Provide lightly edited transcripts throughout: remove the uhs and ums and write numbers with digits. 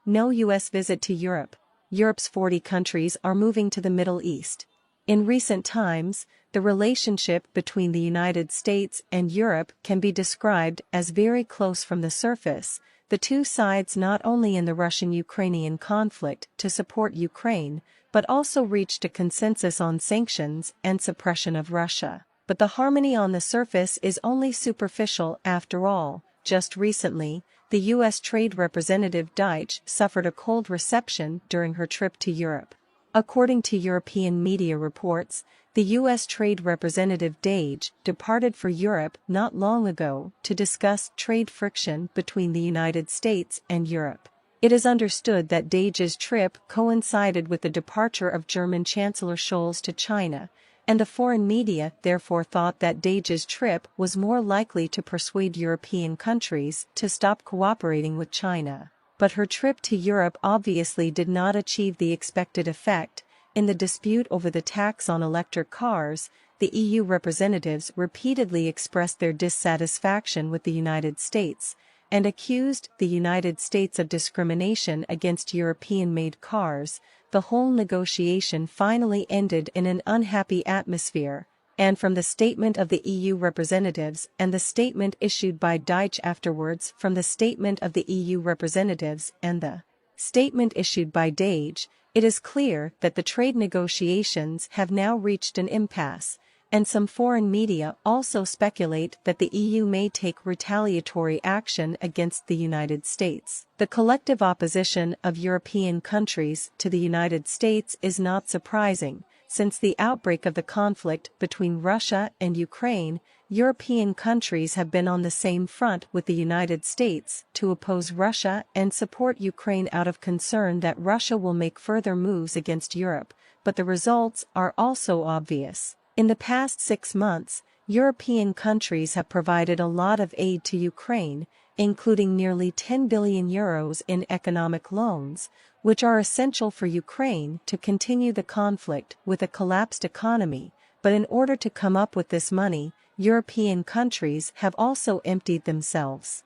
No U.S. visit to Europe. Europe's 40 countries are moving to the Middle East. In recent times, the relationship between the United States and Europe can be described as very close from the surface. The two sides not only in the Russian-Ukrainian conflict to support Ukraine, but also reached a consensus on sanctions and suppression of Russia. But the harmony on the surface is only superficial after all. Just recently, the U.S. Trade Representative Deitch suffered a cold reception during her trip to Europe. According to European media reports, the U.S. Trade Representative Deitch departed for Europe not long ago to discuss trade friction between the United States and Europe. It is understood that Deitch's trip coincided with the departure of German Chancellor Scholz to China, and the foreign media therefore thought that Deitch's trip was more likely to persuade European countries to stop cooperating with China. But her trip to Europe obviously did not achieve the expected effect. In the dispute over the tax on electric cars, the EU representatives repeatedly expressed their dissatisfaction with the United States, and accused the United States of discrimination against European-made cars. The whole negotiation finally ended in an unhappy atmosphere, and from the statement of the EU representatives and the statement issued by Deitch afterwards, from the statement of the EU representatives and the statement issued by Deitch, it is clear that the trade negotiations have now reached an impasse, and some foreign media also speculate that the EU may take retaliatory action against the United States. The collective opposition of European countries to the United States is not surprising. Since the outbreak of the conflict between Russia and Ukraine, European countries have been on the same front with the United States to oppose Russia and support Ukraine out of concern that Russia will make further moves against Europe, but the results are also obvious. In the past 6 months, European countries have provided a lot of aid to Ukraine, including nearly 10 billion euros in economic loans, which are essential for Ukraine to continue the conflict with a collapsed economy. But in order to come up with this money, European countries have also emptied themselves.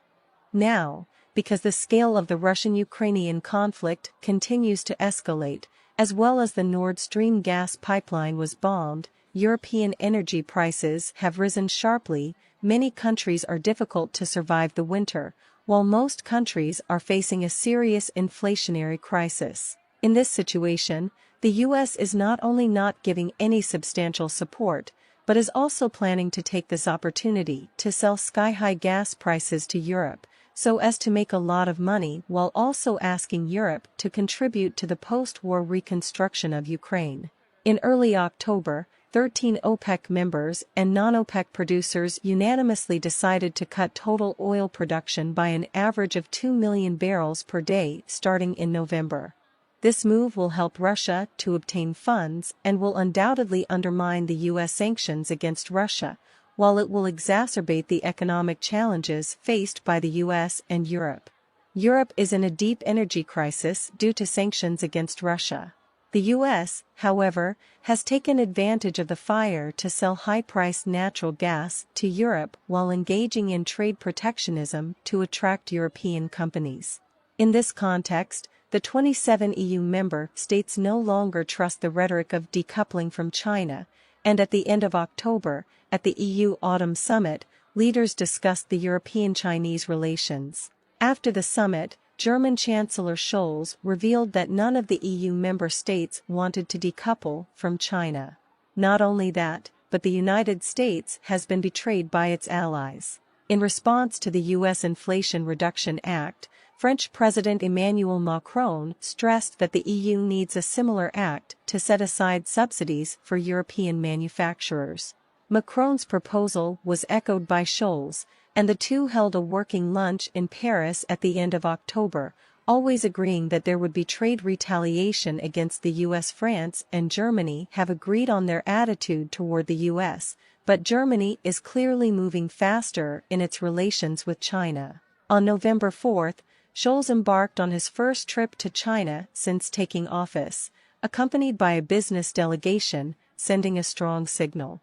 Now, because the scale of the Russian-Ukrainian conflict continues to escalate, as well as the Nord Stream gas pipeline was bombed, European energy prices have risen sharply. Many countries are difficult to survive the winter, while most countries are facing a serious inflationary crisis. In this situation, the U.S. is not only not giving any substantial support, but is also planning to take this opportunity to sell sky-high gas prices to Europe, so as to make a lot of money, while also asking Europe to contribute to the post-war reconstruction of Ukraine. In early October, 13 OPEC members and non-OPEC producers unanimously decided to cut total oil production by an average of 2 million barrels per day starting in November. This move will help Russia to obtain funds and will undoubtedly undermine the U.S. sanctions against Russia, while it will exacerbate the economic challenges faced by the U.S. and Europe. Europe is in a deep energy crisis due to sanctions against Russia. The U.S., however, has taken advantage of the fire to sell high-priced natural gas to Europe while engaging in trade protectionism to attract European companies. In this context, the 27 EU member states no longer trust the rhetoric of decoupling from China, and at the end of October, at the EU Autumn Summit, leaders discussed the European-Chinese relations. After the summit, German Chancellor Scholz revealed that none of the EU member states wanted to decouple from China. Not only that, but the United States has been betrayed by its allies. In response to the U.S. Inflation Reduction Act, French President Emmanuel Macron stressed that the EU needs a similar act to set aside subsidies for European manufacturers. Macron's proposal was echoed by Scholz, and the two held a working lunch in Paris at the end of October, always agreeing that there would be trade retaliation against the U.S. France and Germany have agreed on their attitude toward the U.S., but Germany is clearly moving faster in its relations with China. On November 4, Scholz embarked on his first trip to China since taking office, accompanied by a business delegation, sending a strong signal.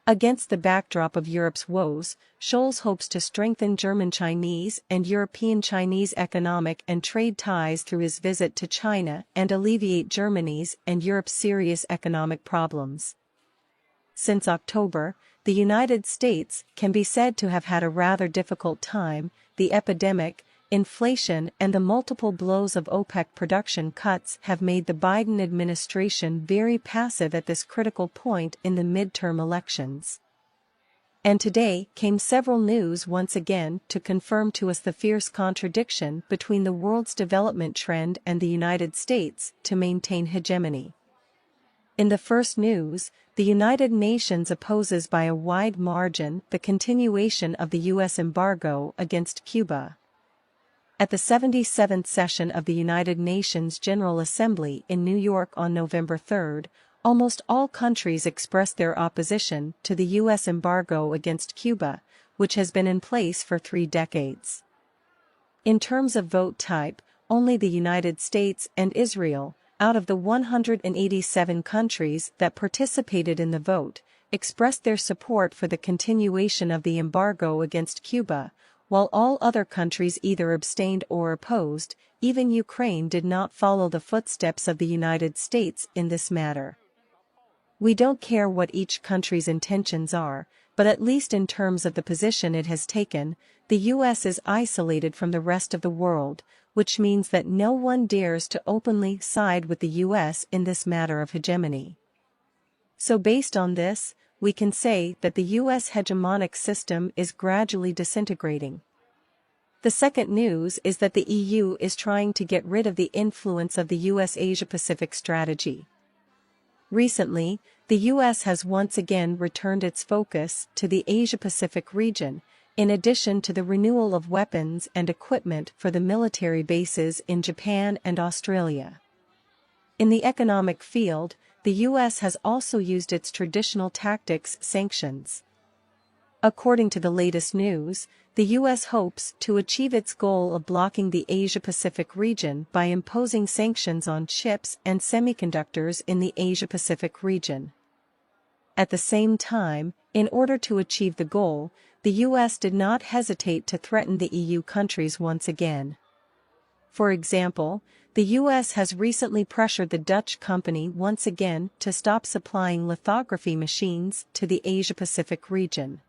Against the backdrop of Europe's woes, Scholz hopes to strengthen German-Chinese and European-Chinese economic and trade ties through his visit to China and alleviate Germany's and Europe's serious economic problems. Since October, the United States can be said to have had a rather difficult time. The epidemic, inflation and the multiple blows of OPEC production cuts have made the Biden administration very passive at this critical point in the midterm elections. And today came several news once again to confirm to us the fierce contradiction between the world's development trend and the United States to maintain hegemony. In the first news, the United Nations opposes by a wide margin the continuation of the U.S. embargo against Cuba. At the 77th session of the United Nations General Assembly in New York on November 3, almost all countries expressed their opposition to the U.S. embargo against Cuba, which has been in place for 3 decades. In terms of vote type, only the United States and Israel, out of the 187 countries that participated in the vote, expressed their support for the continuation of the embargo against Cuba, while all other countries either abstained or opposed. Even Ukraine did not follow the footsteps of the United States in this matter. We don't care what each country's intentions are, but at least in terms of the position it has taken, the U.S. is isolated from the rest of the world, which means that no one dares to openly side with the U.S. in this matter of hegemony. So based on this, we can say that the U.S. hegemonic system is gradually disintegrating. The second news is that the EU is trying to get rid of the influence of the U.S. Asia-Pacific strategy. Recently, the U.S. has once again returned its focus to the Asia-Pacific region, in addition to the renewal of weapons and equipment for the military bases in Japan and Australia. In the economic field, the U.S. has also used its traditional tactics, sanctions. According to the latest news, the U.S. hopes to achieve its goal of blocking the Asia-Pacific region by imposing sanctions on chips and semiconductors in the Asia-Pacific region. At the same time, in order to achieve the goal, the U.S. did not hesitate to threaten the EU countries once again. For example, the U.S. has recently pressured the Dutch company once again to stop supplying lithography machines to the Asia-Pacific region.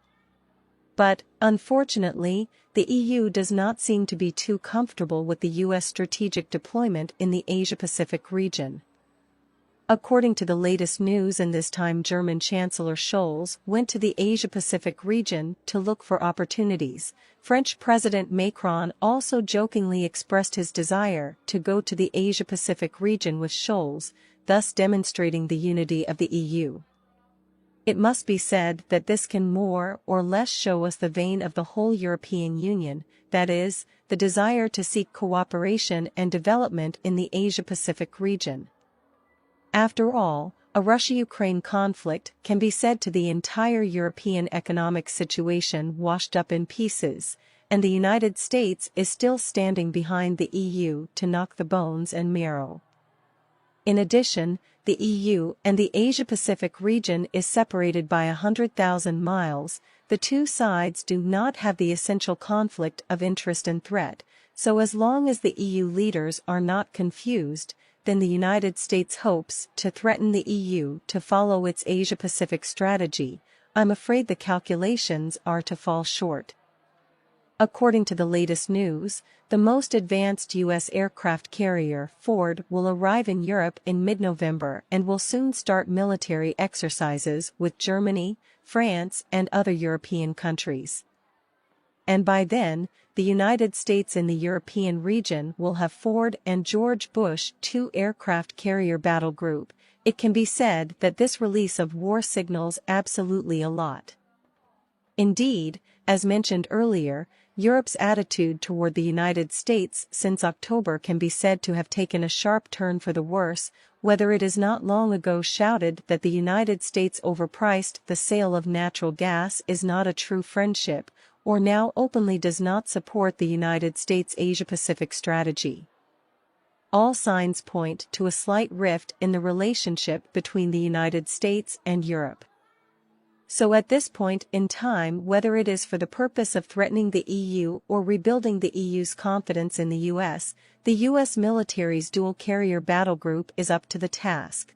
But, unfortunately, the EU does not seem to be too comfortable with the U.S. strategic deployment in the Asia-Pacific region. According to the latest news, in this time German Chancellor Scholz went to the Asia-Pacific region to look for opportunities. French President Macron also jokingly expressed his desire to go to the Asia-Pacific region with Scholz, thus demonstrating the unity of the EU. It must be said that this can more or less show us the vein of the whole European Union, that is, the desire to seek cooperation and development in the Asia-Pacific region. After all, a Russia-Ukraine conflict can be said to the entire European economic situation washed up in pieces, and the United States is still standing behind the EU to knock the bones and marrow. In addition, the EU and the Asia-Pacific region is separated by 100,000 miles. The two sides do not have the essential conflict of interest and threat, so as long as the EU leaders are not confused, then the United States hopes to threaten the EU to follow its Asia-Pacific strategy. I'm afraid the calculations are to fall short. According to the latest news, the most advanced U.S. aircraft carrier, Ford, will arrive in Europe in mid-November and will soon start military exercises with Germany, France, and other European countries. And by then, the United States in the European region will have Ford and George Bush 2 aircraft carrier battle group. It can be said that this release of war signals absolutely a lot. Indeed, as mentioned earlier, Europe's attitude toward the United States since October can be said to have taken a sharp turn for the worse, whether it is not long ago shouted that the United States overpriced the sale of natural gas is not a true friendship, or now openly does not support the United States Asia-Pacific strategy. All signs point to a slight rift in the relationship between the United States and Europe. So at this point in time, whether it is for the purpose of threatening the EU or rebuilding the EU's confidence in the US military's dual-carrier battle group is up to the task.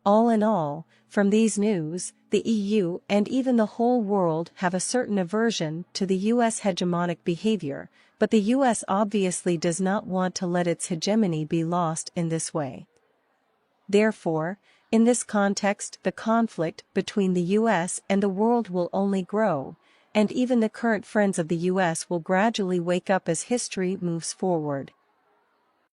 All in all, from these news, the EU and even the whole world have a certain aversion to the US hegemonic behavior, but the US obviously does not want to let its hegemony be lost in this way. Therefore, in this context, the conflict between the US and the world will only grow, and even the current friends of the US will gradually wake up as history moves forward.